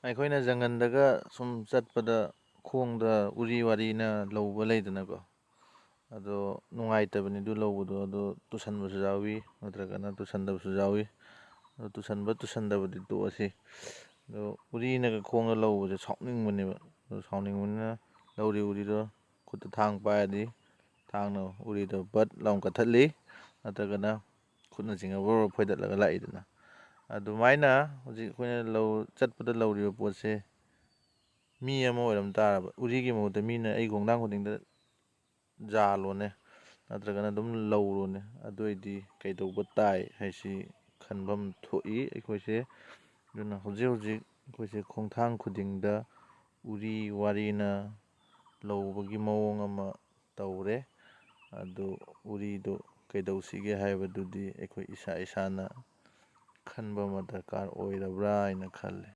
ꯑꯩꯈꯣꯏꯅ ꯖꯪꯒꯜꯗꯒ ꯁꯨꯝ ꯆꯠꯄꯗ ꯈꯣꯡꯗ ꯎꯔꯤ ꯋꯥꯔꯤꯅ ꯂꯧꯕ ꯂꯩꯗꯅꯀꯣ ꯑꯗꯣ ꯅꯨꯡꯉꯥꯏꯇꯕꯅꯤ ꯑꯗꯨ ꯂꯧꯕꯗꯣ ꯑꯗꯣ ꯇꯨꯁꯟꯕꯁꯨ ꯌꯥꯎꯏ ꯅꯠꯇ꯭ꯔꯒꯅ ꯇꯨꯁꯟꯗꯕꯁꯨ ꯌꯥꯎꯏ ꯑꯗꯣ ꯇꯨꯁꯟꯗꯕꯗꯤ ꯇꯣꯛꯑꯁꯤ ꯑꯗꯣ ꯎꯔꯤꯅꯒ ꯈꯣꯡꯗ ꯂꯧꯕꯁꯦ ꯁꯥꯎꯅꯤꯡꯕꯅꯦꯕ ꯑꯗꯣ ꯁꯥꯎꯅꯤꯡꯕꯅꯤꯅ ꯂꯧꯔꯤ ꯎꯔꯤꯗꯣ ꯈꯨꯠꯇ ꯊꯥꯡ ꯄꯥꯏꯔꯗꯤ ꯊꯥꯡꯅ ꯎꯔꯤꯗꯣ ꯕꯠ ꯂꯥꯎ ꯀꯠꯊꯠꯂꯤ ꯅꯠꯇ꯭ꯔꯒꯅ ꯈꯨꯠꯅ ꯆꯤꯡꯉ ꯕꯣꯔ ꯐꯣꯏꯗꯠꯂꯒ ꯂꯥꯛꯏꯗꯅ ꯑꯗꯨꯃꯥꯏꯅ ꯍꯧꯖꯤꯛ ꯑꯩꯈꯣꯏꯅ ꯆꯠꯄꯗ ꯂꯧꯔꯤꯕ ꯄꯣꯠꯁꯦ ꯃꯤ ꯑꯃ ꯑꯣꯏꯔꯝ ꯇꯥꯔꯕ ꯎꯔꯤꯒꯤ ꯃꯍꯨꯠꯇ ꯃꯤꯅ ꯑꯩ ꯈꯣꯡꯊꯥꯡ ꯈꯨꯗꯤꯡꯗ ꯖꯥꯜꯂꯣꯅꯦ ꯅꯠꯇ꯭ꯔꯒꯅ ꯑꯗꯨꯝ ꯂꯧꯔꯣꯅꯦ ꯑꯗꯨꯑꯣꯏꯗꯤ ꯀꯩꯗꯧꯕ ꯇꯥꯏ ꯍꯥꯏꯁꯤ ꯈꯟꯐꯝ ꯊꯣꯛꯏ ꯑꯩꯈꯣꯏꯁꯦ ꯑꯗꯨꯅ ꯍꯧꯖꯤꯛ ꯍꯧꯖꯤꯛ ꯑꯩꯈꯣꯏꯁꯦ ꯈꯣꯡꯊꯥꯡ ꯈꯨꯗꯤꯡꯗ ꯎꯔꯤ ꯋꯥꯔꯤꯅ ꯂꯧꯕꯒꯤ ꯃꯑꯣꯡ ꯑꯃ ꯇꯧꯔꯦ ꯑꯗꯨ ꯎꯔꯤꯗꯨ ꯀꯩꯗꯧꯁꯤꯒꯦ ꯍꯥꯏꯕꯗꯨꯗꯤ ꯑꯩꯈꯣꯏ ꯏꯁꯥ ꯏꯁꯥꯅ ꯈꯟꯕ ꯑꯃ ꯗꯔꯀꯥꯔ ꯑꯣꯏꯔꯕ꯭ꯔꯥ ꯍꯥꯏꯅ ꯈꯜꯂꯤ